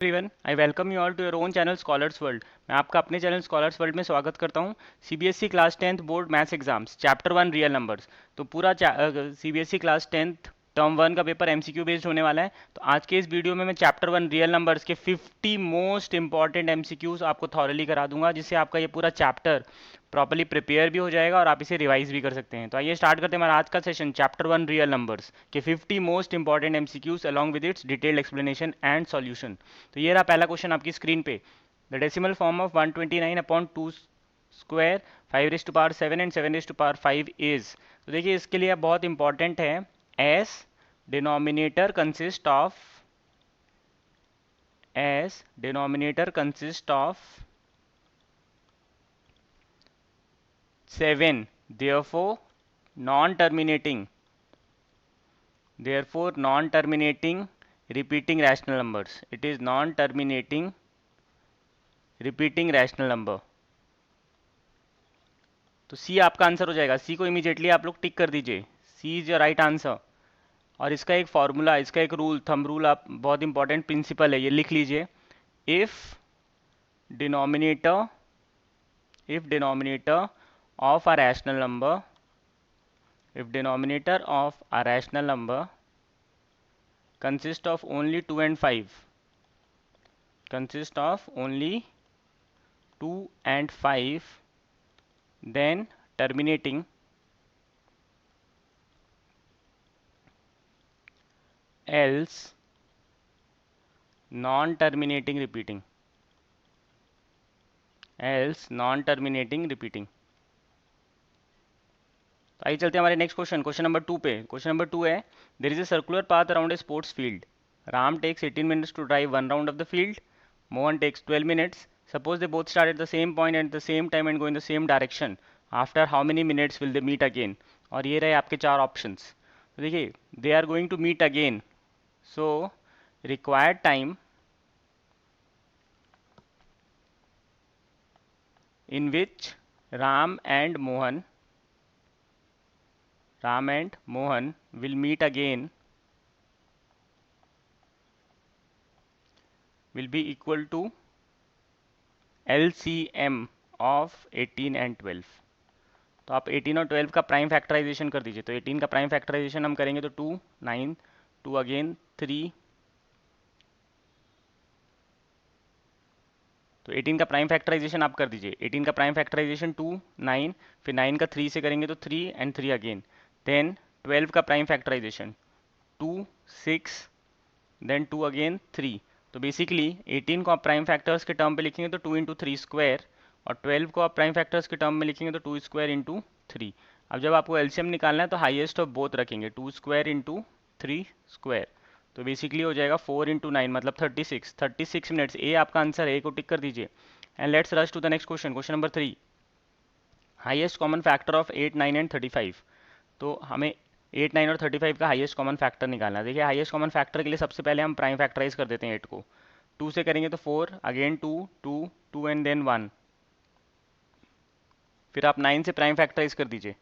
Everyone, I welcome you all to your own channel scholars world. मैं आपका अपने channel scholars world में स्वागत करता हूं। CBSE class 10th board maths exams chapter 1 real numbers. तो पूरा सीबीएसई क्लास 10th टर्म 1 का पेपर एमसीक्यू बेस्ड होने वाला है। तो आज के इस वीडियो में मैं चैप्टर 1 रियल नंबर्स के 50 मोस्ट इंपॉर्टेंट एमसीक्यूज आपको थॉरली करा दूंगा, जिससे आपका ये पूरा चैप्टर प्रॉपर्ली प्रिपेयर भी हो जाएगा और आप इसे रिवाइज भी कर सकते हैं। तो आइए स्टार्ट करते हैं हमारा आज का सेशन, चैप्टर 1 रियल नंबर्स के 50 most important MCQs along with its detailed explanation and solution. तो ये रहा पहला क्वेश्चन आपकी स्क्रीन पे। The decimal form of 129 upon 2 square 5 raise to power 7 and 7 raise to power 5 is. तो देखिए इसके लिए बहुत इंपॉर्टेंट है, as denominator consist of as 7, therefore non-terminating repeating rational numbers. It is non-terminating repeating rational number. तो सी आपका answer हो जाएगा। सी को इमीडिएटली आप लोग टिक कर दीजिए। C is your right answer. और इसका एक फॉर्मूला, इसका एक रूल, थंब रूल, आप बहुत इंपॉर्टेंट प्रिंसिपल है, ये लिख लीजिए। If denominator of a rational number consists of only 2 and 5, then terminating else non-terminating repeating. तो आइए चलते हैं हमारे नेक्स्ट क्वेश्चन नंबर 2 पे। क्वेश्चन नंबर 2 है, there is a circular path around a sports field. Ram takes 18 minutes to drive one round of the field, Mohan takes 12 minutes. Suppose they both start at the same point at the same time and go in the same direction, after how many minutes will they meet again. और ये रहे आपके चार options. तो देखिए, they are going to meet again, so required time in which Ram and Mohan will meet again will be equal to LCM of 18 and 12। तो आप 18 और 12 का प्राइम फैक्टराइजेशन कर दीजिए। तो 18 का प्राइम फैक्टराइजेशन हम करेंगे तो 2 9 2 अगेन 3। तो 18 का प्राइम फैक्टराइजेशन आप कर दीजिए। 18 का प्राइम फैक्टराइजेशन 2 9, फिर 9 का 3 से करेंगे तो 3 एंड 3 अगेन। देन 12 का प्राइम फैक्टराइजेशन 2 6, देन 2 अगेन 3। तो बेसिकली 18 को आप प्राइम फैक्टर्स के टर्म पे लिखेंगे तो 2 इंटू 3 स्क्वायर, और 12 को आप प्राइम फैक्टर्स के टर्म में लिखेंगे तो 2 स्क्वायर इंटू 3। अब जब आपको एलसीएम निकालना है तो हाईएस्ट ऑफ बोथ रखेंगे, 2 स्क्वायर इंटू 3 स्क्वायर। तो बेसिकली हो जाएगा 4 इंटू 9 मतलब 36 मिनट्स। ए आपका आंसर है, ए को टिक कर दीजिए। And let's rush to the next question, question number 3। Highest common factor of 8 9 and 35। तो हमें 8 9 और 35 का हाईएस्ट कॉमन फैक्टर निकालना है। देखिए हाईएस्ट कॉमन फैक्टर के लिए सबसे पहले हम प्राइम फैक्टराइज कर देते हैं 8 को। 2 से करेंगे तो 4, अगेन 2 2 2 एंड देन 1। फिर आप 9 से प्राइम फैक्टराइज कर दीजिए।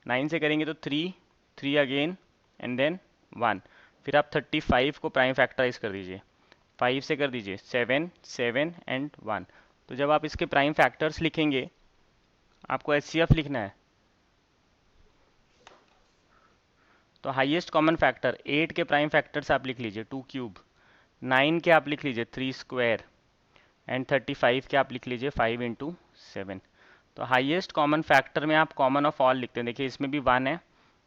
9 से करेंगे तो 3 3 अगेन एंड देन 1। फिर आप 35 को प्राइम फैक्टराइज कर दीजिए। 5 से कर दीजिए 7 7 एंड 1। तो जब आप इसके प्राइम फैक्टर्स लिखेंगे, आपको एचसीएफ लिखना है। तो हाईएस्ट कॉमन फैक्टर 8 के प्राइम फैक्टर्स आप लिख लीजिए 2 क्यूब, 9 के आप लिख लीजिए 3 स्क्वायर, एंड 35 के आप लिख लीजिए 5 इंटू 7। तो हाईएस्ट कॉमन फैक्टर में आप कॉमन ऑफ ऑल लिखते हैं। देखिए इसमें भी 1 है,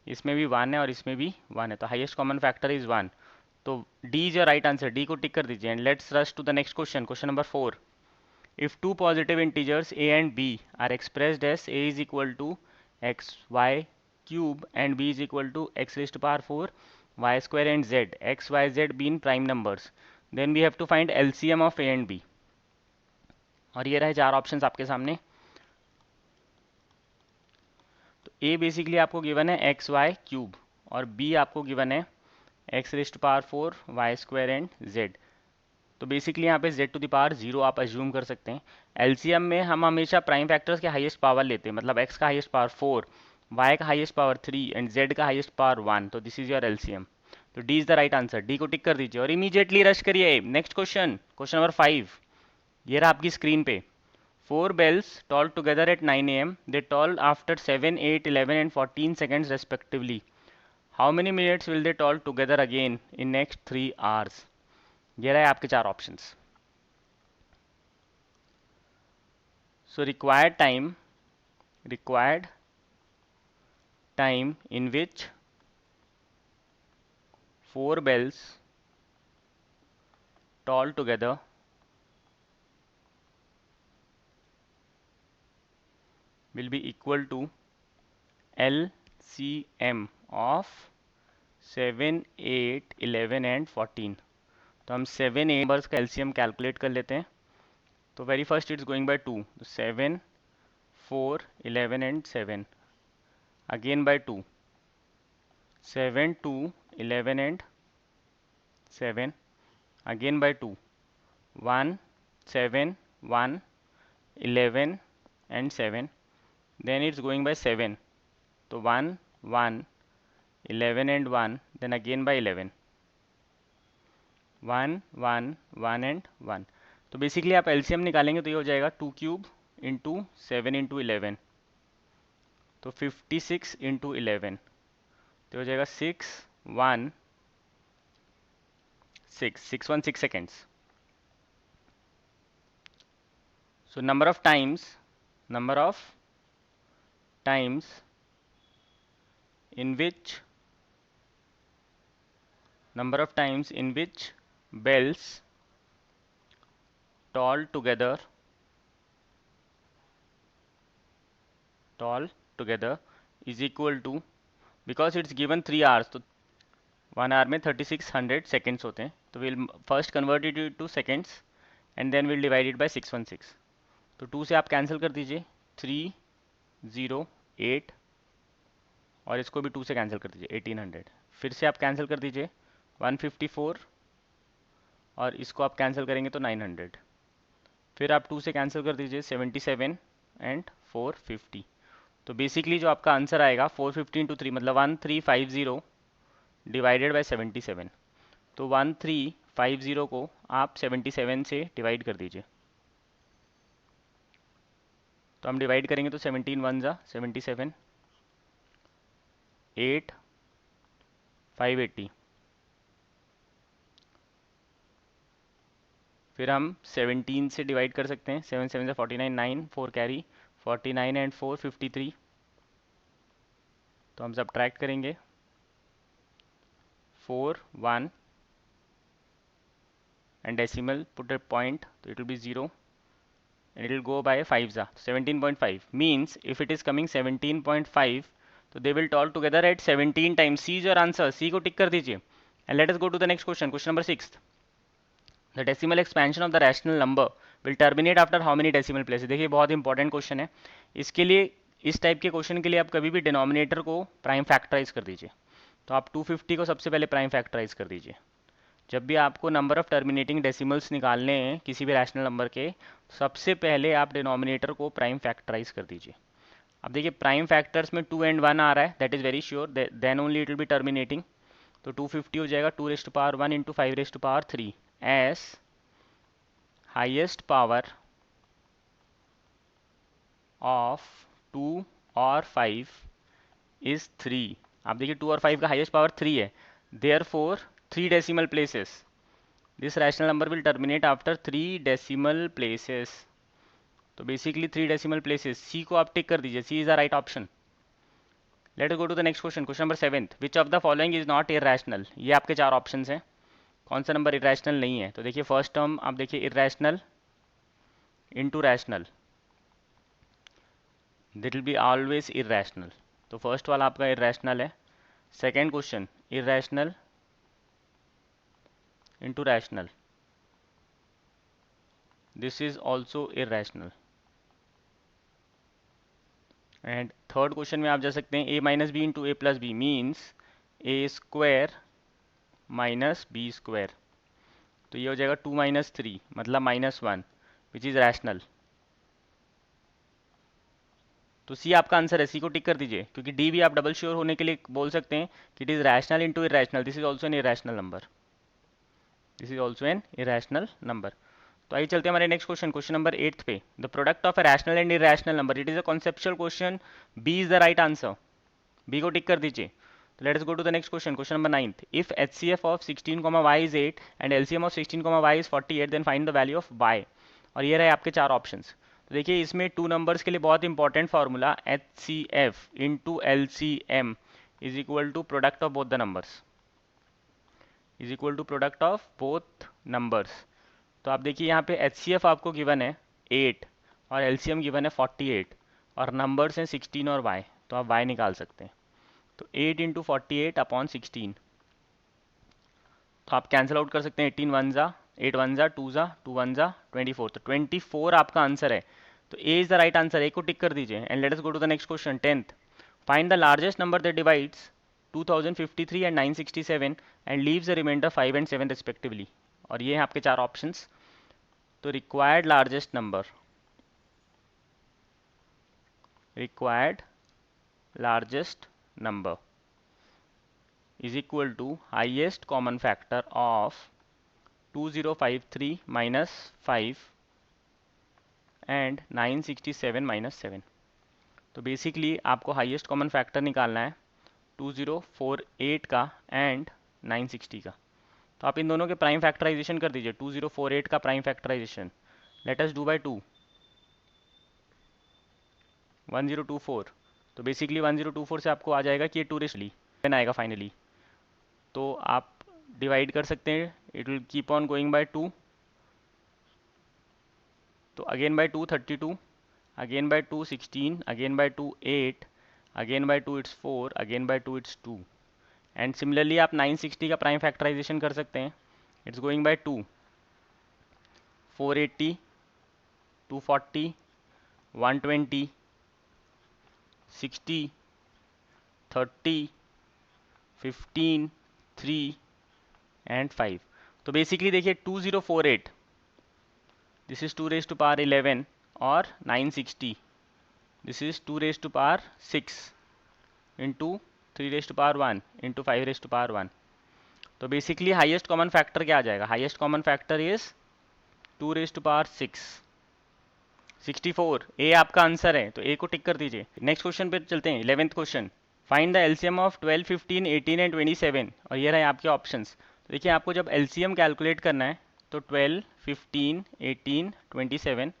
इसमें भी 1 है और इसमें भी 1 है, तो हाईएस्ट कॉमन फैक्टर इज 1। तो D is your right answer, D को टिक कर दीजिए। And let's rush to the next question, question number 4। If two positive integers a and b are expressed as a is equal to xy cube and b is equal to x raised to power 4 y square and z, x y z being prime numbers, then we have to find LCM of a and b। और ये रहे चार options आपके सामने। तो a basically आपको given है x y cube, और b आपको गिवन है x raised power 4 y square and z। तो बेसिकली यहाँ पे z टू द पावर 0 आप अज्यूम कर सकते हैं। एलसीएम में हम हमेशा प्राइम फैक्टर्स के हाईएस्ट पावर लेते हैं, मतलब x का हाईएस्ट पावर 4, y का हाईएस्ट पावर 3 एंड z का हाईएस्ट पावर 1। तो दिस इज योर एलसीएम। तो D is the right answer, D को टिक कर दीजिए और इमीडिएटली रश करिए नेक्स्ट क्वेश्चन, क्वेश्चन नंबर 5। ये रहा आपकी स्क्रीन पे। 4 bells toll together at 9 a.m. They toll after 7, 8, 11 and 14 seconds respectively. How many minutes will they toll together again in next 3 hours? ये रहे आपके चार options. So required time in which 4 bells toll together will be equal to LCM of 7, 8, 11 and 14। तो हम 7, 8 numbers का LCM calculate कर लेते हैं। तो very first it's going by 2, तो 7, 4, 11 and 7, again by 2, 7, 2, 11 and 7, again by 2, 1, 7, 1, 11 and 7, then it's going by 7, तो 1, 1, 11 and 1, then again by 11, 1, 1, 1 and 1। तो बेसिकली आप एलसीएम निकालेंगे तो ये हो जाएगा 2 क्यूब इंटू 7 इंटू 11, तो 56 इंटू 11, तो हो जाएगा 616 seconds। So number of times in which bells toll together is equal to, because it's given 3 hours, तो 1 hour में 3600 seconds होते हैं, तो we'll first convert it to seconds and then we'll divide it by 616। तो 2 से आप cancel कर दीजिए, 308, और इसको भी 2 से कैंसिल कर दीजिए 1800, फिर से आप कैंसिल कर दीजिए 154, और इसको आप कैंसिल करेंगे तो 900, फिर आप 2 से कैंसिल कर दीजिए 77 एंड 450। तो बेसिकली जो आपका आंसर आएगा 450 इंटू 3 मतलब 1350 डिवाइडेड बाय 77। तो 1350 को आप 77 से डिवाइड कर दीजिए। तो हम डिवाइड करेंगे तो 17 1 जा 77, 8, 580, फिर हम 17 से डिवाइड कर सकते हैं, 7 7 से 49, 9 4 कैरी, 49 एंड 4 53। तो हम सब्ट्रैक्ट करेंगे 4 1 and decimal, put a point, so it will be 0 and it will go by 5 za 17.5, means if it is coming 17.5 तो they will toll together at 17 times। C is your answer, C को tick कर दीजिए। And let us go to the next question, question number 6। The decimal expansion of the rational number will terminate after how many decimal places। देखिए बहुत important question है। इसके लिए, इस type के क्वेश्चन के लिए आप कभी भी डिनोमिनेटर को प्राइम फैक्टराइज कर दीजिए। तो आप 250 को सबसे पहले प्राइम फैक्टराइज कर दीजिए। जब भी आपको नंबर ऑफ टर्मिनेटिंग डेसिमल्स निकालने हैं किसी भी रैशनल नंबर के, सबसे पहले आप डिनोमिनेटर को प्राइम फैक्टराइज कर दीजिए। अब देखिए प्राइम फैक्टर्स में 2 and 1 आ रहा है, that is very sure, then only it will be terminating. तो 250 हो जाएगा 2 raised to power 1 into 5 raised to power 3 as highest power of 2 और 5 इज 3। आप देखिए 2 और 5 का हाईएस्ट पावर 3 है, therefore 3 decimal places, this rational number will terminate after 3 decimal places. तो बेसिकली 3 डेसिमल प्लेसेस, सी को आप टिक कर दीजिए, C is the right option. Let us go to the next question, question number 7। Which of the following is not irrational. ये आपके चार options हैं, कौन सा नंबर इरेशनल नहीं है। तो देखिए फर्स्ट टर्म आप देखिए irrational into rational, this will be always irrational. तो फर्स्ट वाला आपका इरेशनल है। Second question irrational into rational, this is also irrational। and third question में आप जा सकते हैं a minus b into a plus b means a square minus b square। तो ये हो जाएगा 2 minus 3 मतलब -1 which is rational। तो सी आपका आंसर है, सी को टिक कर दीजिए, क्योंकि डी भी आप डबल श्योर होने के लिए बोल सकते हैं कि it is rational into irrational, this is also an irrational number, this is also an irrational number. तो आइए चलते हैं हमारे नेक्स्ट क्वेश्चन, क्वेश्चन नंबर 8 पे। The product of a rational and irrational number, it is a conceptual question, B is the right answer, B को tick कर दीजिए। तो let us go to the next question, question number 9। If HCF of 16, y is 8 and LCM of 16, y is 48, then find the value of y। और ये रहे आपके चार options. तो देखिए इसमें टू नंबर्स के लिए बहुत important formula, HCF into LCM is equal to product of both the numbers, is equal to product of both numbers. तो आप देखिए यहाँ पे HCF आपको गिवन है 8 और LCM गिवन है 48 और नंबर्स हैं 16 और y, तो आप y निकाल सकते हैं। तो 8 इंटू 48 अपॉन 16, तो आप कैंसिल आउट कर सकते हैं, 18 वन ज़ा 8 वन ज़ा 2 ज़ा 2 वन ज़ा 24, तो 24 आपका आंसर है। तो A is the right answer, A को टिक कर दीजिए। And let us go to the next question 10th। Find the largest number that divides 2053 and 967 and leaves the remainder 5 and 7 respectively. और ये हैं आपके चार ऑप्शंस। तो required largest number, required largest number is equal to highest common factor of 2053 minus 5 and 967 minus 7। तो basically आपको highest common factor निकालना है 2048 का एंड 960 का। तो आप इन दोनों के प्राइम फैक्टराइजेशन कर दीजिए, 2048 का prime factorisation let us do by 2, 1024। तो बेसिकली 1024 से आपको आ जाएगा कि ये 2 आएगा फाइनली। तो आप डिवाइड कर सकते हैं, it will keep on going by 2, तो again by 2 32, again by 2 16, again by 2 8, again by 2 it's 4, again by 2 it's 2। And similarly आप 960 का प्राइम फैक्टराइजेशन कर सकते हैं, इट्स गोइंग बाय 2, 480, 240, 120, 60, 30, 15, 3 एंड 5। तो बेसिकली देखिए 2048, this is 2 raise to power 11 और 960, this is 2 raise to power 6 into 3 raise to power 1 into 5 raise to power 1। तो basically highest common factor क्या आ जाएगा, highest common factor is 2 raise to power 6, 64। A आपका answer है, तो ए को tick कर दीजिए। नेक्स्ट क्वेश्चन पे चलते हैं, 11th question. Find the LCM of 12, 15, 18 and 27। और ये रहे आपके ऑप्शंस। तो देखिए आपको जब एलसीएम कैलकुलेट करना है तो 12, 15, 18, 27,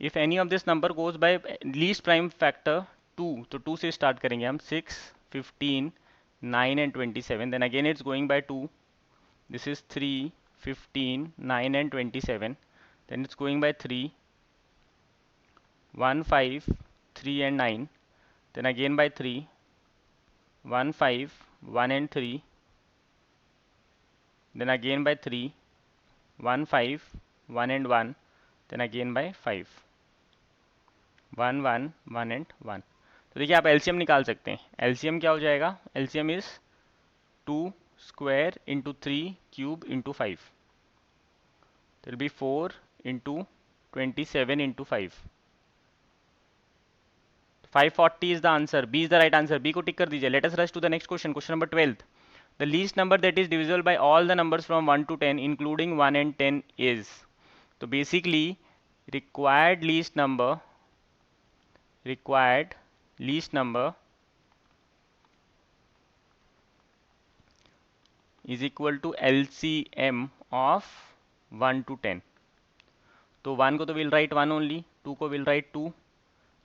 if any of this number goes by least prime factor 2, तो 2 से स्टार्ट करेंगे हम, 6, 15, 9 and 27, then again it's going by 2, this is 3, 15, 9 and 27, then it's going by 3, 1, 5, 3 and 9, then again by 3, 1, 5, 1 and 3, then again by 3, 1, 5, 1 and 1, then again by 5, 1, 1, 1 and 1। तो देखिए आप LCM निकाल सकते हैं। एलसीएम क्या हो जाएगा, LCM is 2 square into 3 cube into 5, तो will be 4 into 27 into 5, 540 is the answer, B is the right answer, B को टिक कर दीजिए। Let us rush to the next question, question number 12th। The least number that is divisible by all the numbers from 1 to 10 including 1 and 10 is। तो basically required least number is equal to LCM of 1 to 10। तो 1 को तो will write 1 only, 2 को will write 2,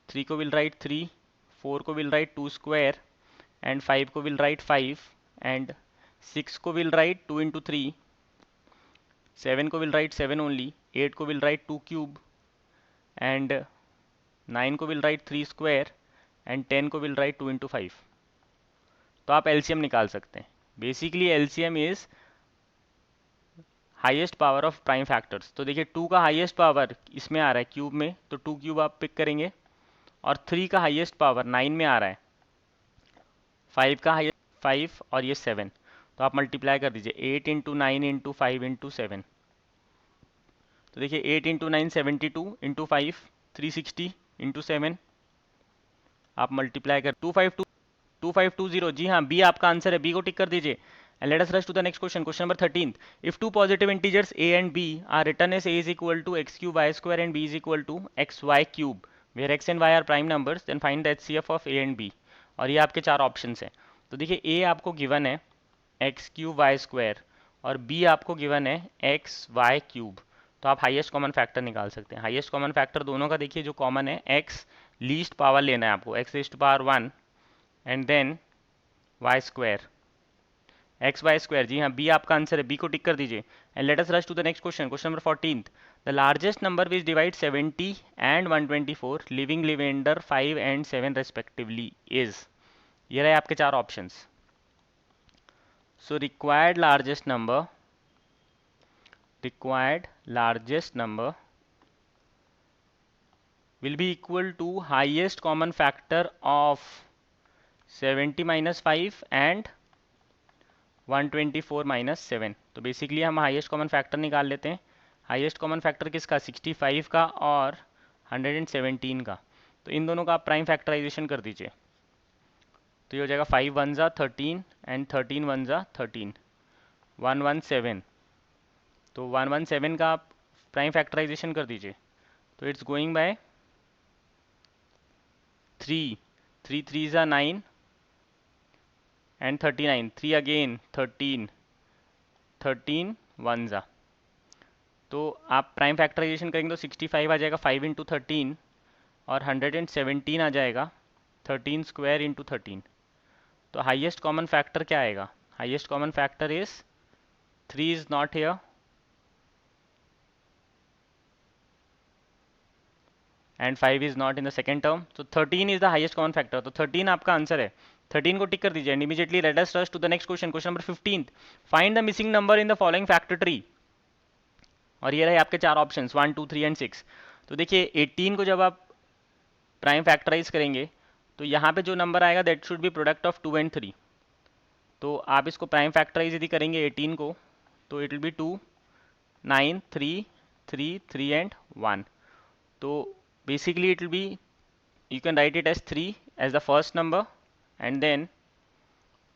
3 को will write 3, 4 को will write 2 square and 5 को will write 5 and 6 को will write 2 into 3, 7 को विल राइट 7 ओनली, 8 को विल राइट 2 क्यूब एंड 9 को विल राइट 3 स्क्वायर एंड 10 को विल राइट 2 इंटू 5। तो आप एलसीएम निकाल सकते हैं। Basically LCM is highest power of prime factors. तो देखिए 2 का हाईएस्ट पावर इसमें आ रहा है क्यूब में, तो 2 क्यूब आप पिक करेंगे, और 3 का हाईएस्ट पावर 9 में आ रहा है, 5 का हाईएस्ट 5 और ये 7, तो आप मल्टीप्लाई कर दीजिए 8 इंटू 9 इंटू 5 इंटू 7। तो देखिए 8 इंटू 9 72 इंटू 5 360 इंटू 7 आप मल्टीप्लाई कर 2520, जी हाँ बी आपका आंसर है, बी को टिक कर दीजिए। And let us rush to the next question, question number 13। If two positive integers a and b are written as a is equal to x cube y square and b is equal to x y cube where x and y are prime numbers, then find the HCF of a and b। और ये आपके चार options हैं। तो देखिए a आपको given है x cube y square और b आपको गिवन है एक्स वाई क्यूब। तो आप हाईएस्ट कॉमन फैक्टर निकाल सकते हैं। हाईएस्ट कॉमन फैक्टर दोनों का देखिए जो कॉमन है x, लीस्ट पावर लेना है आपको, x raise to power 1 and then Y square, X Y square, जी हाँ बी आपका आंसर है, बी को टिक कर दीजिए। And let us rush to the next question, question number 14। The largest number which divide 70 and 124 living remainder 5 and 7 respectively is. ये रहे आपके चार options. So required largest number will be equal to highest common factor of 70 minus 5 and 124 minus 7। तो basically हम highest common factor निकाल लेते हैं। Highest common factor किसका, 65 का और 117 का। तो इन दोनों का आप प्राइम फैक्टराइजेशन कर दीजिए। तो ये हो जाएगा 5 वन ज़ा 13 एंड 13 वन ज़ा 13, 117। तो 117 का आप प्राइम फैक्टराइजेशन कर दीजिए। तो इट्स गोइंग बाय 3, 3 3 ज़ा 9 एंड 39, 3 अगेन 13, 13 वन ज़ा। तो आप प्राइम फैक्टराइजेशन करेंगे तो 65 आ जाएगा 5 इंटू 13 और 117 आ जाएगा 13 स्क्वायर इंटू 13। तो हाईएस्ट कॉमन फैक्टर क्या आएगा, highest common factor is 3 is not here and 5 is not in the second term. तो 13 is the highest common factor. तो 13 आपका आंसर है, 13 को टिक कर दीजिए। And immediately let us rush to the next question, question number 15। Find the missing number in the following factor tree. और ये रहे आपके चार ऑप्शंस 1 2 3 एंड 6। तो देखिए 18 को जब आप प्राइम फैक्टराइज करेंगे तो यहाँ पे जो नंबर आएगा that should be product of 2 and 3। तो आप इसको प्राइम फैक्टराइज यदि करेंगे 18 को तो इट विल बी 2 9 3 3 3 एंड 1। तो basically it will B, you can write it as 3 as the first number and then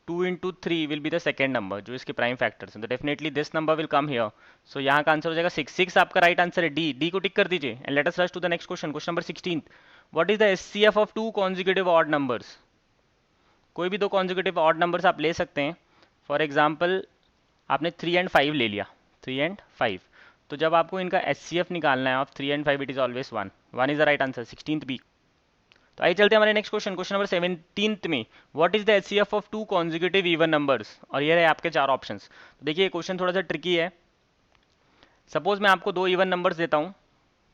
2 into 3 will be the second number जो इसके प्राइम फैक्टर्स हैं। तो definitely this number will come here. So यहाँ का answer हो जाएगा 6। 6 आपका right answer है, डी, डी को टिक कर दीजिए। And let us rush to the next question, question number 16। What is the HCF of two consecutive odd numbers. कोई भी दो कॉन्जिक्यूटिव ऑड नंबर्स आप ले सकते हैं। फॉर एग्जाम्पल आपने 3 एंड 5 ले लिया, 3 एंड 5। तो जब आपको इनका HCF निकालना है of 3 and 5 it is always 1। 1 is the right answer, 16th B. तो आइए चलते हैं हमारे नेक्स्ट क्वेश्चन, क्वेश्चन नंबर 17 में। What is the HCF of two consecutive even numbers. और ये रहे आपके चार ऑप्शंस। तो देखिए क्वेश्चन थोड़ा सा ट्रिकी है। सपोज मैं आपको दो इवन नंबर्स देता हूँ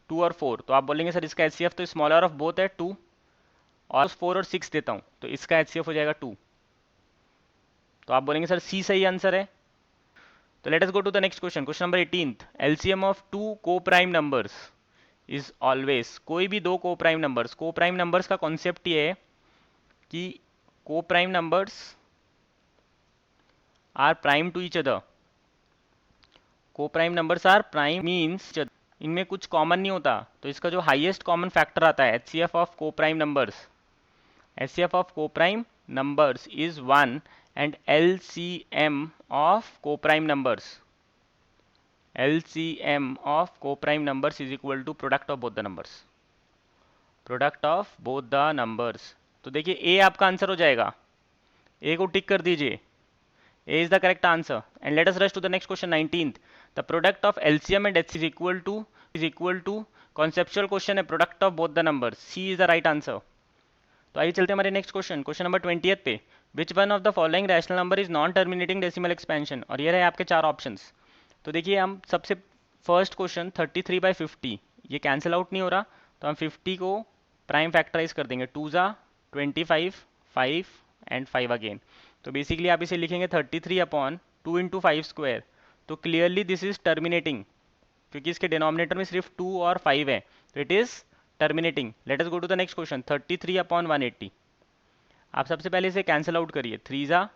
2 और 4। तो आप बोलेंगे सर इसका HCF तो स्मॉलर ऑफ बोथ है 2, और 4 और 6 देता हूँ तो इसका HCF हो जाएगा 2। तो आप बोलेंगे सर सी सही आंसर है। तो let us go to the next question, question number 18। LCM of two को प्राइम नंबर्स इज ऑलवेज। कोई भी दो को प्राइम नंबर्स का कॉन्सेप्ट ये है कि co prime numbers are prime to each other. Co prime numbers are prime means इनमें कुछ कॉमन नहीं होता। तो इसका जो हाईएस्ट कॉमन फैक्टर आता है HCF ऑफ को प्राइम नंबर्स, HCF ऑफ को prime numbers is 1 and LCM of को प्राइम नंबर्स, LCM ऑफ को prime numbers is equal to product of both the numbers, product of both the numbers. तो देखिए ए आपका answer हो जाएगा, ए को टिक कर दीजिए, A is the correct answer. And let us rush to the next question 19th। The product of LCM and HCF is equal to conceptual question है, product of both the numbers, C is the right answer. तो आइए चलते हैं हमारे next question, question number 20th पे। विच one of the following rational number is non terminating decimal expansion. और ये रहे आपके चार ऑप्शंस। तो देखिए हम सबसे फर्स्ट क्वेश्चन 33/50 ये कैंसिल आउट नहीं हो रहा, तो हम 50 को प्राइम फैक्टराइज कर देंगे, 2 ज़ा 25, 5 एंड 5 अगेन। तो बेसिकली आप इसे लिखेंगे 33/2 इंटू 5 स्क्वायर। तो क्लियरली दिस इज टर्मिनेटिंग, क्योंकि इसके डिनोमिनेटर में सिर्फ 2 और 5 है, तो it is terminating. Let us go to the next question 33/180। आप सबसे पहले इसे कैंसिल आउट करिए, 3 ज़ा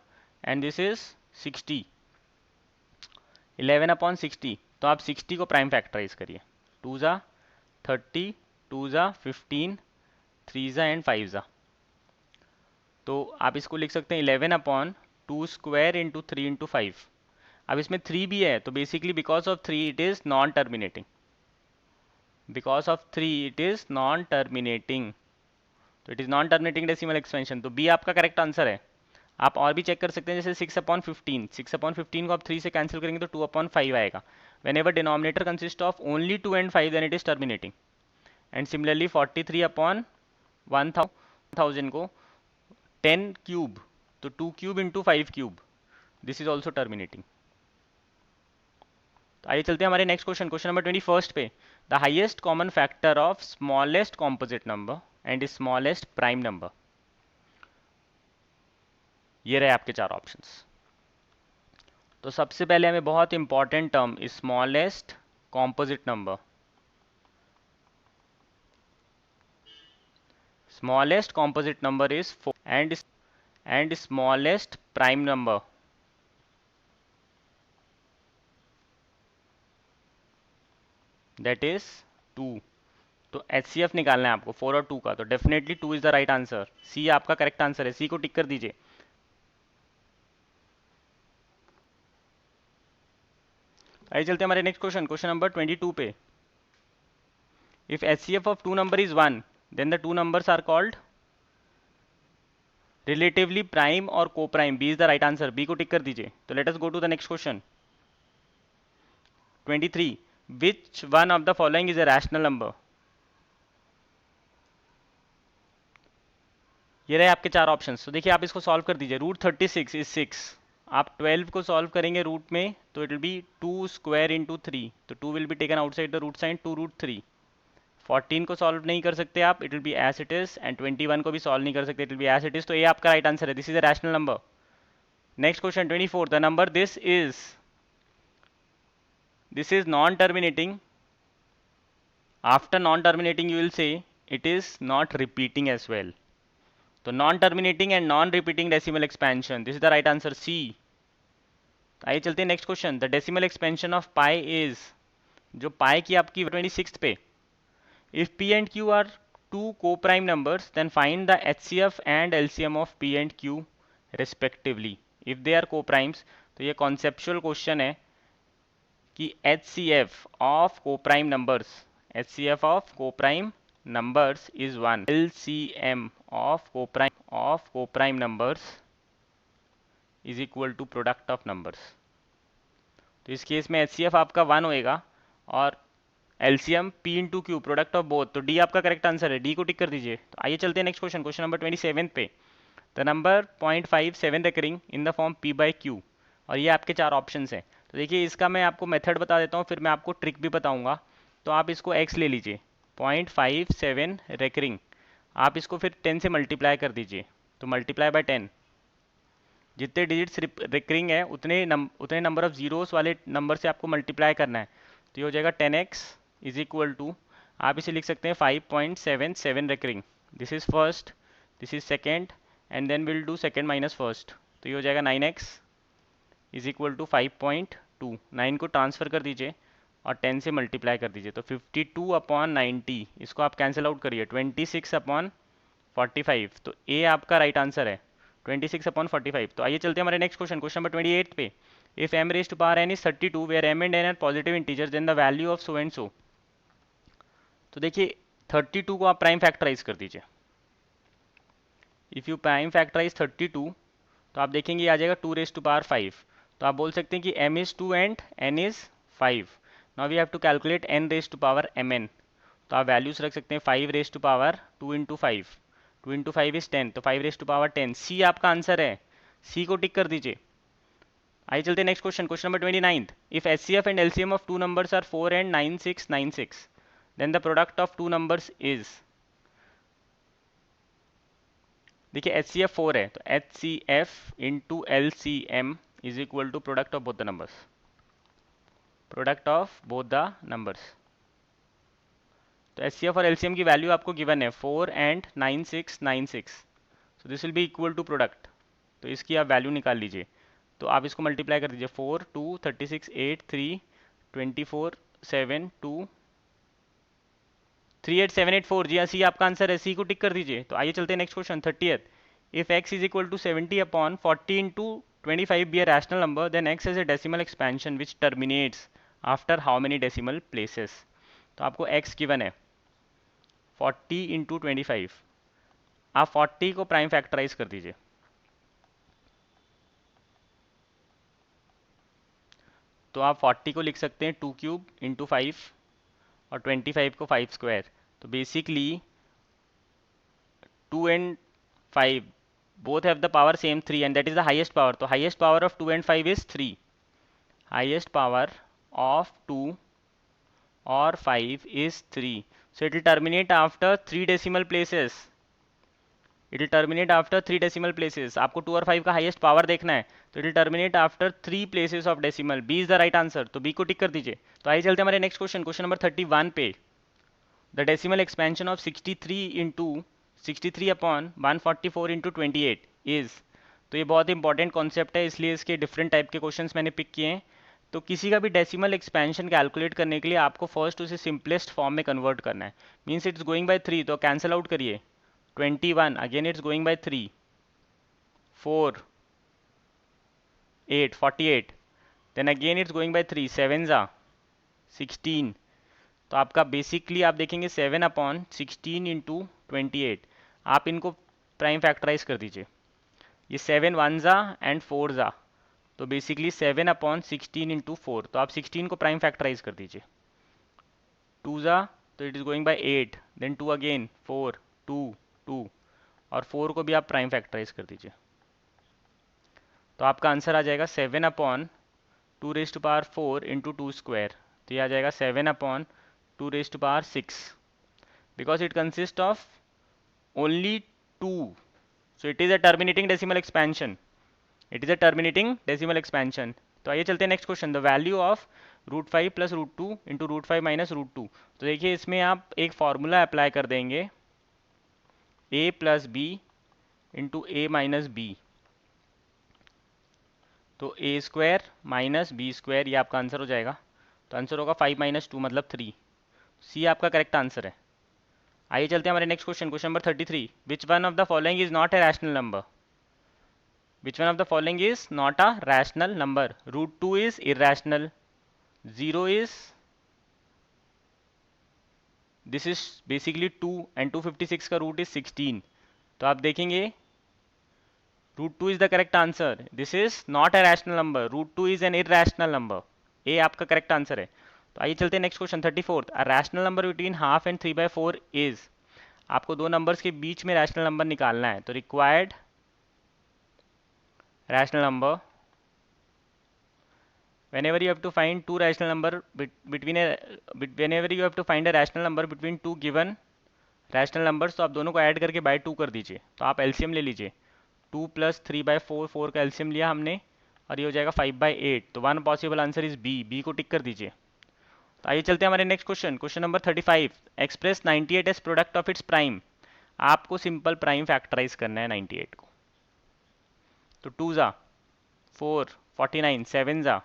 एंड दिस इज 60, 11/60। तो आप 60 को प्राइम फैक्टराइज करिए, 2 ज़ा 30, 2 ज़ा 15, 3 ज़ा एंड 5 ज़ा। तो आप इसको लिख सकते हैं 11/2² इंटू 3/5। अब इसमें 3 भी है, तो basically because of 3 it is non terminating, because of 3 it is non terminating, तो it is non terminating decimal expansion, तो बी आपका करेक्ट आंसर है। आप और भी चेक कर सकते हैं, जैसे 6/15, 6/15 को आप 3 से कैंसिल करेंगे तो 2/5 आएगा। Whenever denominator consist of only 2 and 5 then it is terminating. And similarly 43/1000 को 10 क्यूब, तो 2 cube into 5 cube, this is also terminating. तो आइए चलते हैं हमारे नेक्स्ट क्वेश्चन, क्वेश्चन नंबर 21 पे। The highest common factor of smallest composite number and smallest prime number. ये रहे आपके चार ऑप्शंस। तो सबसे पहले हमें बहुत important term smallest composite number, smallest composite number is 4 and smallest prime number that is 2। तो HCF निकालना है आपको 4 और 2 का, तो definitely 2 is the right answer. C आपका करेक्ट आंसर है, सी को टिक कर दीजिए। आइए चलते हैं हमारे नेक्स्ट क्वेश्चन, क्वेश्चन नंबर 22 पे। If HCF of two number is 1 then the two numbers are called relatively prime और coprime. B is the right answer, B को टिक कर दीजिए। तो let us go to the next question 23। Which one of the following is a rational number. ये रहे आपके चार options. तो देखिए आप इसको सॉल्व कर दीजिए। √36 इज 6, आप 12 को सॉल्व करेंगे रूट में तो इट विल बी 2² इंटू 3, तो 2 will be taken outside the root sign, 2√3। 14 को सॉल्व नहीं कर सकते आप, it will be as it is, and 21 को भी सॉल्व नहीं कर सकते, it will be as it is. तो ये आपका राइट आंसर है, this is a rational number. Next question 24। The number this is non terminating. After non terminating you will say it is not repeating as well. तो non terminating and non repeating decimal expansion, this is the right answer, C. आइए चलते हैं next question. The decimal expansion of pi is, जो pi की आपकी 26 पे। If P and Q are two को prime numbers then find the HCF and LCM of P and Q respectively if they are co primes. तो ये conceptual question है कि HCF of को प्राइम नंबर्स, HCF ऑफ को prime numbers is 1, LCM of co-prime numbers is equal to product of numbers। तो इस case में HCF आपका 1 होएगा और LCM P into Q, product of both. तो डी आपका करेक्ट आंसर है, डी को टिक कर दीजिए। तो आइए चलते हैं नेक्स्ट क्वेश्चन, क्वेश्चन नंबर 27 पे। The number 0.57 recurring in the form P/Q, और ये आपके चार ऑप्शन हैं। तो देखिए इसका मैं आपको मेथड बता देता हूँ, फिर मैं आपको ट्रिक भी बताऊँगा। तो आप इसको x ले लीजिए, 0.57 रेकरिंग, आप इसको फिर 10 से मल्टीप्लाई कर दीजिए, तो मल्टीप्लाई बाय 10। जितने डिजिट्स रिकरिंग है उतने नंबर ऑफ जीरोस वाले नंबर से आपको मल्टीप्लाई करना है। तो ये हो जाएगा 10x इज इक्वल टू, आप इसे लिख सकते हैं 5.77 recurring. This is first, this is second, and then will do second minus first. तो ये हो जाएगा 9x इज इक्वल टू 5.2। 9 को ट्रांसफर कर दीजिए और 10 से मल्टीप्लाई कर दीजिए, तो 52/90, इसको आप कैंसिल आउट करिए, 26/45। तो ए आपका राइट आंसर है, 26/45। तो आइए चलते हैं हमारे नेक्स्ट क्वेश्चन, क्वेश्चन नंबर 28 पे। If m raised to power n is 32 where m and n are positive integer then the value of so and so. तो देखिए 32 को आप प्राइम फैक्टराइज कर दीजिए। इफ़ यू प्राइम फैक्टराइज 32 तो आप देखेंगे ये आ जाएगा 2 raised to power 5। तो आप बोल सकते हैं कि m is 2 and n is 5। Now we have to calculate n raised to power mn। तो आप वैल्यूज रख सकते हैं 5 raised to power 2 into 5, 2 into 5 is 10, तो 5 raised to power 10। सी आपका आंसर है, सी को टिक कर दीजिए। आइए चलते हैं next question, question number 29। If HCF and LCM of two numbers are 4 and 9696 then the product of two numbers is. देखिए HCF 4 है, तो HCF into LCM is equal to product of both the numbers, product of both the numbers. तो HCF और LCM की value आपको given है 4 and 9696, so this will be equal to product. तो इसकी आप वैल्यू निकाल लीजिए, तो आप इसको मल्टीप्लाई कर दीजिए, 4 2 36 8 3 24 7 2 38784। जी हाँ, सी आपका आंसर है, सी को टिक कर दीजिए। तो आइए चलते हैं next question 30th। if x is equal to 70 upon 40 into 25 be a rational number, then x has a decimal expansion which terminates after how many decimal places. तो आपको x given है 40 इंटू 25, आप 40 को प्राइम फैक्टराइज कर दीजिए. तो आप 40 को लिख सकते हैं 2 क्यूब इंटू 5 और 25 को 5 स्क्वायर. तो basically 2 and 5 both have the power same 3 and that is the highest power. So highest power of 2 and 5 is 3. Highest power of 2 or 5 is 3. So it will terminate after 3 decimal places. It will terminate after 3 decimal places. आपको 2 और 5 का highest power देखना है, तो it will terminate after 3 places of decimal. B is the right answer. तो B को tick कर दीजिए. तो आइए चलते हैं हमारे नेक्स्ट क्वेश्चन, क्वेश्चन नंबर 31 पे. The decimal expansion of 63 into 63 upon 144 into 28 is. तो ये बहुत इंपॉर्टेंट कॉन्सेप्ट है, इसलिए इसके डिफरेंट टाइप के क्वेश्चंस मैंने पिक किए हैं. तो किसी का भी डेसिमल एक्सपेंशन कैलकुलेट करने के लिए आपको फर्स्ट उसे सिंपलेस्ट फॉर्म में कन्वर्ट करना है. मीन्स इट्स गोइंग बाय 3, तो कैंसिल आउट करिए. 21 again it's going by 3, 4 8 48, then again it's going by 3, 7 जा 16. तो आपका बेसिकली आप देखेंगे 7 अपॉन 16 इंटू 28. आप इनको प्राइम फैक्टराइज कर दीजिए. ये 7 वन ज़ा एंड 4 ज़ा, तो बेसिकली 7 अपॉन 16 इंटू 4. तो आप 16 को प्राइम फैक्टराइज कर दीजिए. 2 ज़ा, तो it is going by 8, then 2 again 4 2 2 और 4 को भी आप प्राइम फैक्टराइज कर दीजिए. तो आपका आंसर आ जाएगा 7 upon 2 raise to power 4 into 2 square. तो ये आ जाएगा 7 upon 2 raise to power 6, because it consists of only 2, so it is a terminating decimal expansion. It is a terminating decimal expansion. तो आइए चलते हैं next question. The value of root 5 plus root 2 into root 5 minus root 2. तो देखिए इसमें आप एक formula apply कर देंगे, a plus B into A minus B. तो A square minus B square, ये आपका आंसर हो जाएगा. तो आंसर होगा 5 माइनस 2 मतलब 3. सी आपका करेक्ट आंसर है. आइए चलते हैं हमारे next question, question number 33. Which one of the following is not a rational number? Which one of the following is not a rational number? Root 2 is irrational. 0 is, this is basically 2 and 256 का root is 16. तो आप देखेंगे root 2 is the correct answer. This is not a rational number. Root 2 is an irrational number. A आपका correct answer है. तो आइए चलते हैं next question 34. A rational number between half and 3/4 is. आपको दो नंबर्स के बीच में रैशनल नंबर निकालना है. तो required rational number, whenever you have to find two rational number whenever you have to find a rational number between two given rational numbers, तो आप दोनों को ऐड करके बाय 2 कर दीजिए. तो आप एलसीएम ले लीजिए. 2 प्लस 3/4, 4 का एलसीएम लिया हमने और ये हो जाएगा 5/8. तो one possible answer is B. B को टिक कर दीजिए. तो आइए चलते हैं हमारे next question, question number 35. Express 98 as product of its prime. आपको सिंपल प्राइम फैक्टराइज करना है 98 को. तो 2 ज़ा 4 49, 7 ज़ा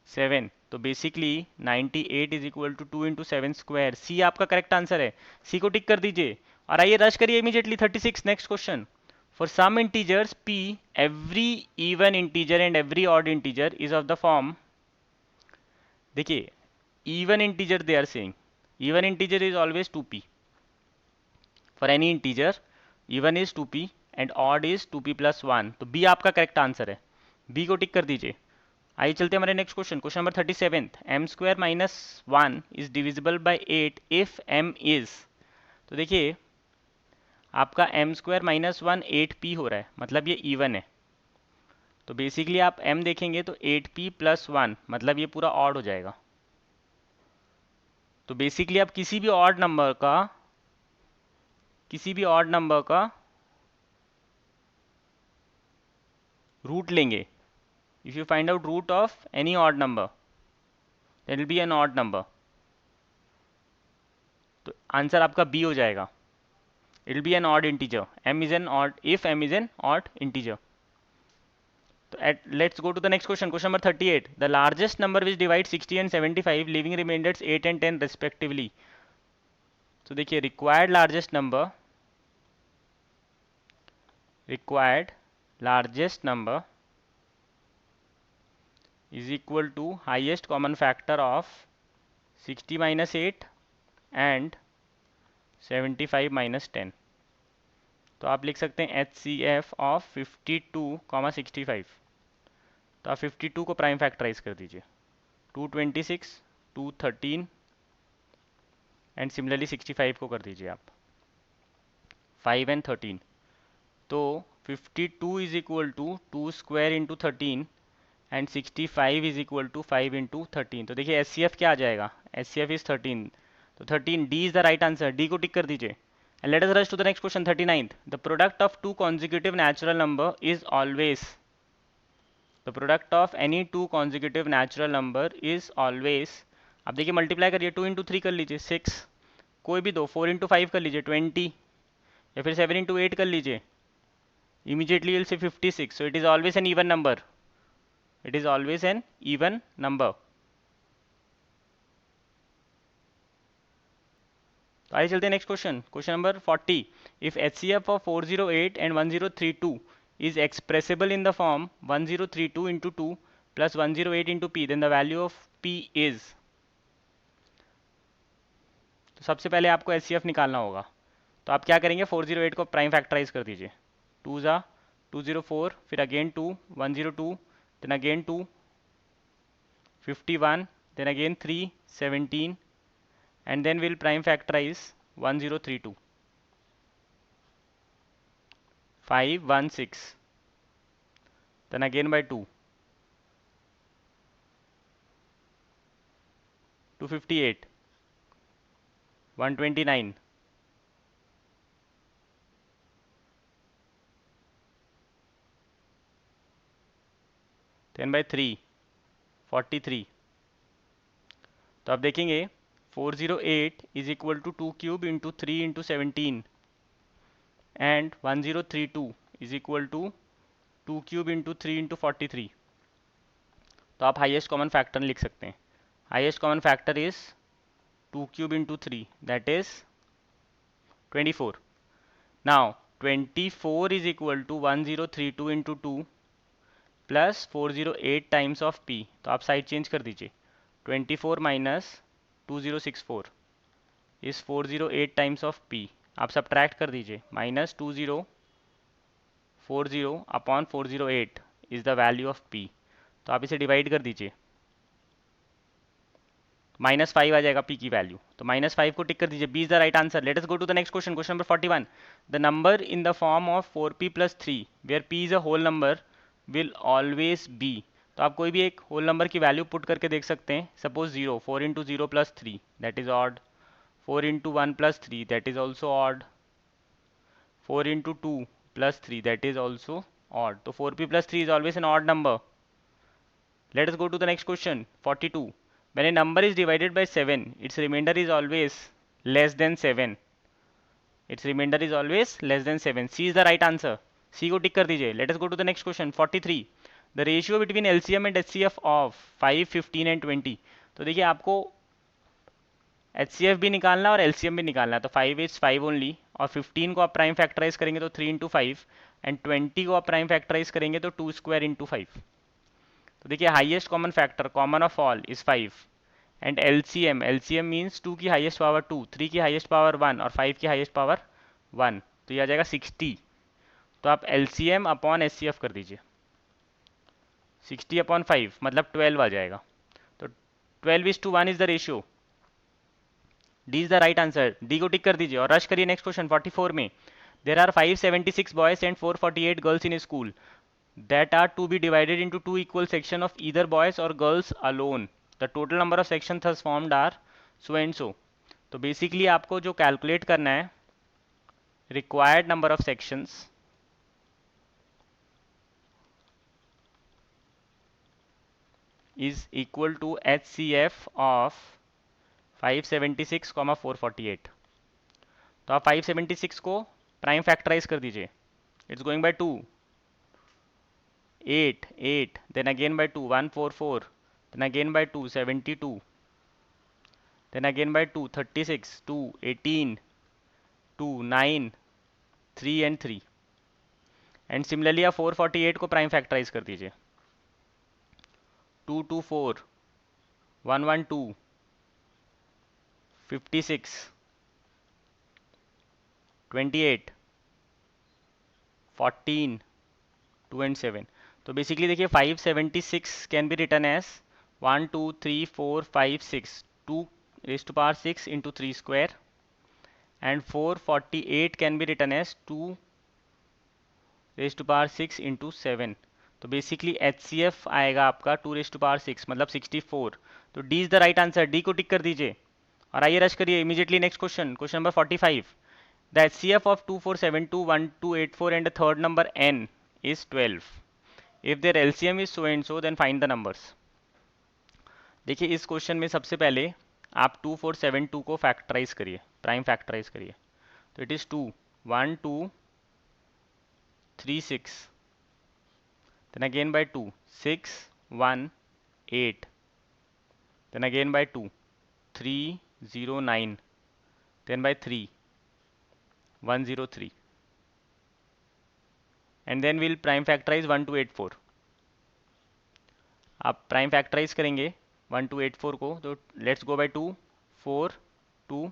7. तो basically 98 is equal to 2 into 7 square. C आपका करेक्ट आंसर है. सी को टिक कर दीजिए. और आइए रश करिए immediately 36 next question. For some integers p, every even integer and every odd integer is of the form. देखिए even integer they are saying, even integer is always 2p. For any integer even is 2p and odd is 2p plus 1. तो B आपका correct answer है. B को tick कर दीजिए. आइए चलते हैं हमारे next question, question number 37. M square minus 1 is divisible by 8 if M is. तो देखिए आपका एम स्क्वायर माइनस 1 8p हो रहा है, मतलब ये इवन है. तो बेसिकली आप m देखेंगे तो 8p प्लस 1, मतलब ये पूरा ऑड हो जाएगा. तो बेसिकली आप किसी भी ऑड नंबर का रूट लेंगे. If you find out root of any odd number, that will be an odd number. तो आंसर आपका बी हो जाएगा. It will be an odd integer. M is an odd if m is an odd integer. तो let's go to the next question. Question number 38. The largest number which divides 60 and 75, leaving remainders 8 and 10 respectively. तो देखिए required largest number required largest number is equal to highest common factor of 60 minus 8 and 75 minus 10. तो आप लिख सकते हैं HCF of 52, 65. तो आप 52 को प्राइम फैक्टराइज कर दीजिए, 226, 213 एंड सिमिलरली 65 को कर दीजिए आप 5 एंड 13. तो 52 is equal to 2 square into 13 and 65 is equal to 5 into 13. तो देखिए HCF क्या आ जाएगा, HCF इज 13. तो 13, D is the right answer, D को टिक कर दीजिए. And let us rush to the next question, 39th. The product of two consecutive natural number is always. The product of any two consecutive natural number is always. अब देखिए multiply करिए, 2 into 3 कर लीजिए 6, कोई भी दो, 4 इंटू 5 कर लीजिए 20, या फिर 7 इंटू 8 कर लीजिए. Immediately you'll say 56. So it is always an even number. It is always an even number. तो आइए चलते हैं next question, question number 40. If HCF of 408 and 1032 is expressible in the form 1032 into 2 plus 108 into p, then the value of p is. तो सबसे पहले आपको HCF निकालना होगा. तो आप क्या करेंगे, 408 को प्राइम फैक्टराइज कर दीजिए. 2 ज़ा 204, फिर again 2, 102, then again 2, 51, then again 3, 17, and then we'll prime factorize 1032. 516, then again by 2, 258, 129, then by 3, 43. तो आप देखेंगे 408 is equal to 2 cube into 3 into 17 and 1032 is equal to 2 cube into 3 into 43. तो आप हाईएस्ट कॉमन फैक्टर लिख सकते हैं. Highest common factor is 2 cube into 3, that is 24. Now 24 is equal to 1032 into 2 plus 408 times of p. तो आप side change कर दीजिए, 24 minus 2064 is 408 times of p. आप सब्ट्रैक्ट कर दीजिए, minus 2040 upon 408 is the value of p. तो आप इसे डिवाइड कर दीजिए, -5 आ जाएगा p की वैल्यू. तो -5 को टिक कर दीजिए, b is the right answer. Let us go to the next question, question number 41. The number in the form of 4p plus 3 where p is a whole number will always be. तो आप कोई भी एक whole number की value put करके देख सकते हैं. Suppose 0, 4 into 0 plus 3 that is odd, 4 into 1 plus 3 that is also odd, 4 into 2 plus 3 that is also odd. So 4p plus 3 is always an odd number. Let us go to the next question, 42. When a number is divided by 7, its remainder is always less than 7. Its remainder is always less than 7. C is the right answer. C को tick कर दीजिए. Let us go to the next question, 43. The ratio between LCM and HCF of 5, 15 and 20. तो देखिए आपको HCF भी निकालना और LCM भी निकालना है. तो 5 इज 5 ओनली, और 15 को आप प्राइम फैक्टराइज करेंगे तो 3 इंटू 5, एंड 20 को आप प्राइम फैक्टराइज करेंगे तो 2 स्क्वायर इंटू 5. तो देखिए highest common factor, common of all is 5, and LCM means 2 की हाईएस्ट पावर 2, 3 की हाईएस्ट पावर 1 और 5 की हाईएस्ट पावर 1. तो ये आ जाएगा 60. तो आप LCM अपॉन HCF कर दीजिए, 60 अपॉन 5 मतलब 12 आ जाएगा. तो 12:1 is the ratio. D is the right answer. D को टिक कर दीजिए और रश करिए नेक्स्ट क्वेश्चन 44 में. There are 576 boys and 448 girls in school that are to be divided into 2 equal section of either boys or girls alone. The total number of section thus formed are so and so. तो basically आपको जो calculate करना है, required number of sections is equal to HCF of 576, 448. तो आप 576 को prime factorise कर दीजिए. It's going by 2, 8, 8, then again by 2, 144, then again by 2, 72, then again by 2, 36, 2, 18, 2, 9, 3 and 3. And similarly आप 448 को प्राइम फैक्टराइज कर दीजिए। 224, 112, 56, 28, 14, 2 and 7। तो बेसिकली देखिए 576 can be return as 1 2 3 4 5 6 2 raised to power 6 into 3 square, and 448 can be written as 2 raised to power 6 into 7। तो basically HCF आएगा आपका 2 raised to power 6 मतलब 64। तो D is the right answer, D को tick कर दीजिए और आइए रश करिए immediately next question, question number 45। The HCF of 2472, 1284 and the third number n is 12. If their LCM is so and so, then find the numbers। देखिए इस question में सबसे पहले आप 2472 को फैक्टराइज करिए, प्राइम फैक्टराइज करिए। तो it is 2 1 2 3 6, then again by 2 6 1 8, then again by 2 3 0 9, then by 3 1 0 3, and then we'll prime factorize 1 2 8 4। आप प्राइम फैक्टराइज करेंगे 1 2 8 4 को, तो let's go bye 2 4 2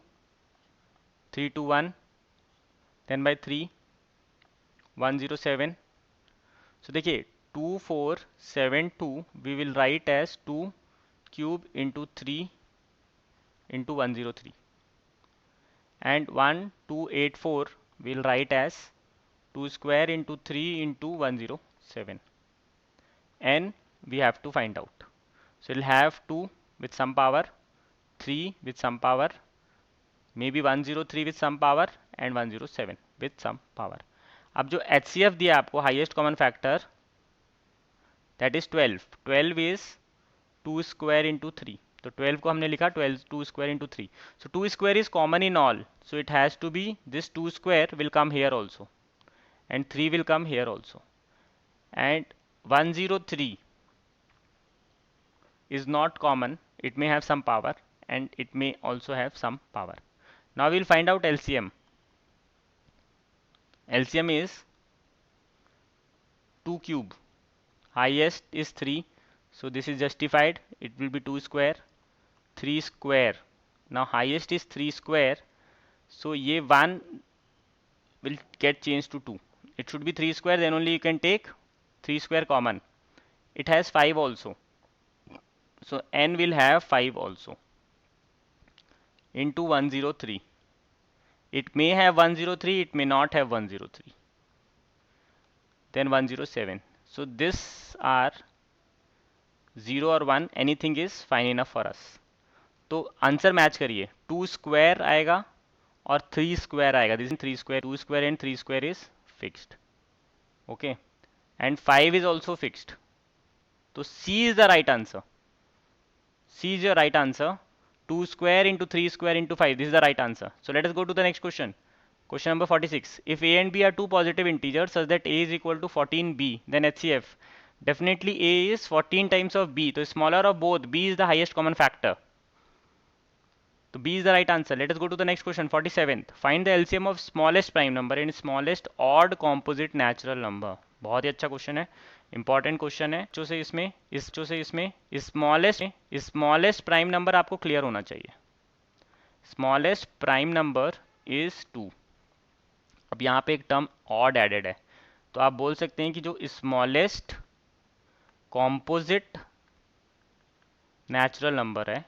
3 2 1, then by 3 1 0 7। So देखिए 2 4 7 2 we will write as 2 cube into 3 into 1 0 3, and 1 2 8 4 we'll write as 2 square into 3 into 1 0 7, and we have to find out। So we'll have 2 with some power, 3 with some power, maybe 103 with some power, and 107 with some power। अब जो HCF दिया आपको highest common factor, that is 12। 12 is 2 square into 3, तो 12 को हमने लिखा 12 2 square into 3। So 2 square is common in all, so it has to be this 2 square will come here also, and 3 will come here also, and 103 is not common, it may have some power and it may also have some power। Now we'll find out LCM। LCM is 2 cube, highest is 3, so this is justified, it will be 2 square, 3 square, now highest is 3 square, so ye 1 will get changed to 2, it should be 3 square, then only you can take 3 square common। It has 5 also, so n will have 5 also, into 103। It may have 103, it may not have 103, then 107। So this are 0 or 1, anything is fine enough for us। तो answer match करिए, 2 square आएगा और 3 square आएगा, this is 3 square, 2 square and 3 square is fixed, okay, and 5 is also fixed. तो C is the right answer, C is your right answer, 2 square into 3 square into 5, this is the right answer। So let us go to the next question, question number 46। If A and B are two positive integers such that A is equal to 14B, then HCF। Definitely A is 14 times of B, so smaller of both, B is the highest common factor, so B is the right answer। Let us go to the next question, 47th। Find the LCM of smallest prime number and smallest odd composite natural number। बहुत ही अच्छा question है, important question है। इसमें smallest prime number आपको clear होना चाहिए। Smallest prime number is 2। अब यहाँ पे एक टर्म ऑड एडेड है, तो आप बोल सकते हैं कि जो स्मॉलेस्ट कॉम्पोजिट नेचुरल नंबर है,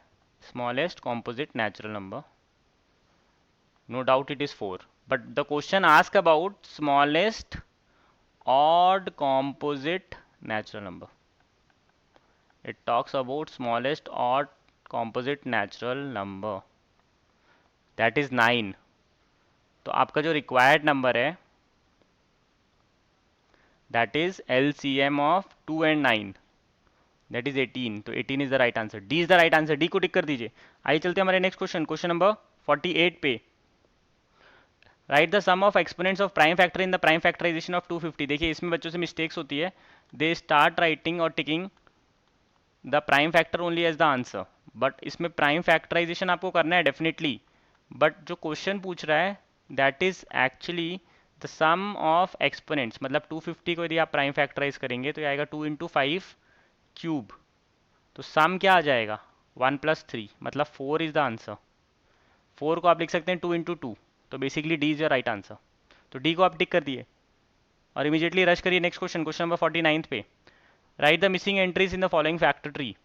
smallest composite natural number, no doubt it is 4, but the question asks about smallest odd composite natural number, it talks about smallest odd composite natural number, that is 9। तो आपका जो required number है that is LCM of 2 and 9, that is 18, तो 18 is the right answer, D is the right answer, D को tick कर दीजिए। आइए चलते हैं हमारे नेक्स्ट क्वेश्चन, क्वेश्चन नंबर 48 पे। Write the sum of exponents of prime factor in the prime factorization of 250। देखिए इसमें बच्चों से मिस्टेक्स होती है, दे स्टार्ट राइटिंग और ticking the prime factor only as the answer, but इसमें प्राइम फैक्टराइजेशन आपको करना है डेफिनेटली, बट जो क्वेश्चन पूछ रहा है that is actually the sum of exponents, मतलब 250 को यदि आप प्राइम फैक्टराइज करेंगे तो ये आएगा 2 इंटू 5 क्यूब। तो सम क्या आ जाएगा 1 प्लस 3, मतलब 4 इज द आंसर। 4 को आप लिख सकते हैं 2 इंटू 2, तो basically D is your right answer. तो डी को आप टिक कर दिए और इमीडिएटली रश करिए नेक्स्ट क्वेश्चन, क्वेश्चन नंबर 49 पे। Write the missing entries in the following factor tree.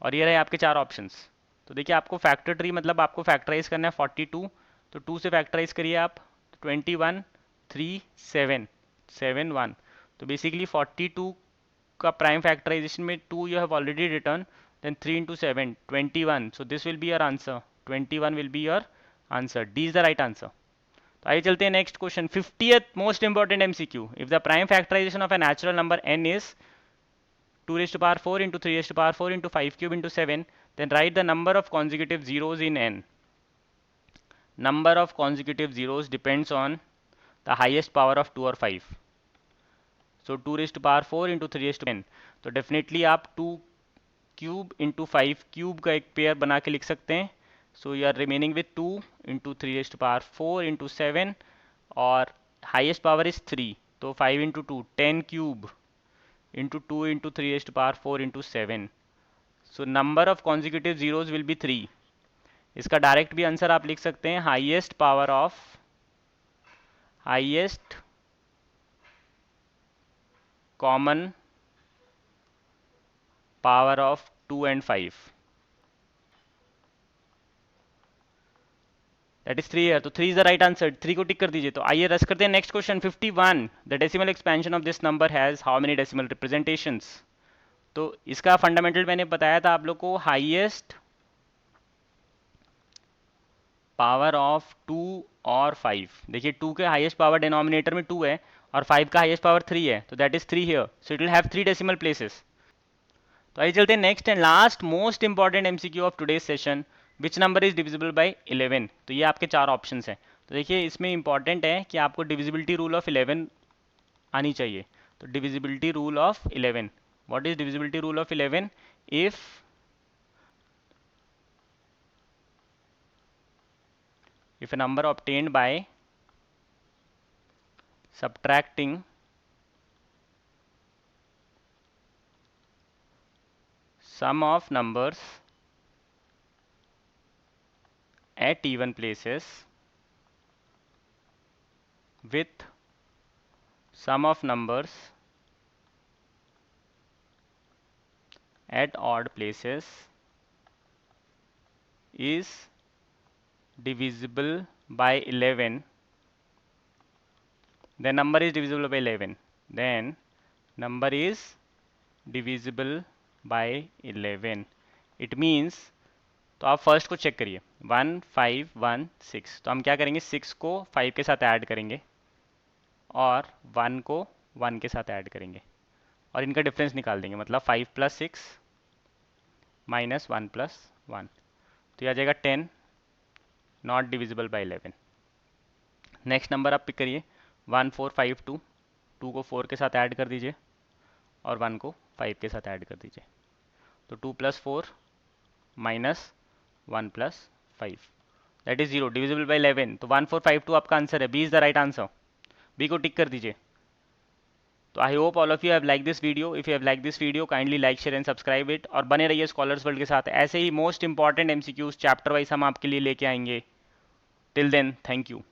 और ये रहे आपके चार ऑप्शंस। तो देखिए आपको फैक्टर ट्री मतलब आपको फैक्टराइज करना है 42, तो 2 से फैक्टराइज करिए आप, 21 3 7 7 1। तो बेसिकली 42 का प्राइम फैक्टराइजेशन में 2 you have already written, then 3 into 7 21, so this will be your answer, 21 will be your answer, D is the right answer. तो आइए चलते हैं next question, 50th most important MCQ. If the prime factorization of a natural number n is 2 raised to power 4 into 3 raised to power 4 into 5 cube into 7, then write the number of consecutive zeros in n. Number of consecutive zeros depends on the highest power of 2 or 5. So 2 raised to power 4 into 3 raised to 10. तो definitely आप 2 cube into 5 cube का एक pair बना के लिख सकते हैं। So you are remaining with 2 into 3 raised to power 4 into 7 और हाइएस्ट पावर इज 3, तो 5 into 2 10 cube into 2 into 3 raised to power 4 into 7. So number of consecutive zeros will be 3. इसका डायरेक्ट भी आंसर आप लिख सकते हैं highest common power of 2 and 5, that is 3 है। तो 3 इज द राइट आंसर, 3 को टिक कर दीजिए। तो आइए रस करते हैं next question 51। The decimal expansion of this number has how many decimal representations. तो इसका फंडामेंटल मैंने बताया था आप लोग को, हाईएस्ट पावर ऑफ 2 और 5। देखिए 2 के हाईएस्ट पावर डिनोमिनेटर में 2 है और 5 का हाईएस्ट पावर 3 है, तो that is 3 here, so it will have 3 decimal places. तो आइए चलते हैं next and last most important MCQ of today's session, which number is divisible by 11। तो ये आपके चार ऑप्शंस हैं। तो देखिए इसमें इंपॉर्टेंट है कि आपको डिविजिबिलिटी रूल ऑफ 11 आनी चाहिए। तो divisibility rule of 11, what is divisibility rule of 11? if a number obtained by subtracting sum of numbers at even places with sum of numbers at odd places is divisible by 11, then number is divisible by 11, then number is divisible by 11. It means, तो आप first को check करिए 1 5 1 6, तो हम क्या करेंगे 6 को 5 के साथ ऐड करेंगे और 1 को 1 के साथ ऐड करेंगे और इनका डिफरेंस निकाल देंगे, मतलब 5 प्लस 6 माइनस 1 प्लस 1, तो ये आ जाएगा 10, not divisible by 11। Next number आप पिक करिए 1 4 5 2, 2 को 4 के साथ ऐड कर दीजिए और 1 को 5 के साथ ऐड कर दीजिए, तो 2 plus 4 minus 1 plus 5, that is 0, divisible by 11। तो 1 4 5 2 आपका आंसर है, B is the right answer, B को टिक कर दीजिए। तो I hope all of you have like this video. If you have like this video kindly like share and subscribe it, और बने रहिए स्कॉलर्स वर्ल्ड के साथ। ऐसे ही most important MCQs chapter wise हम आपके लिए लेके आएंगे। Till then, thank you.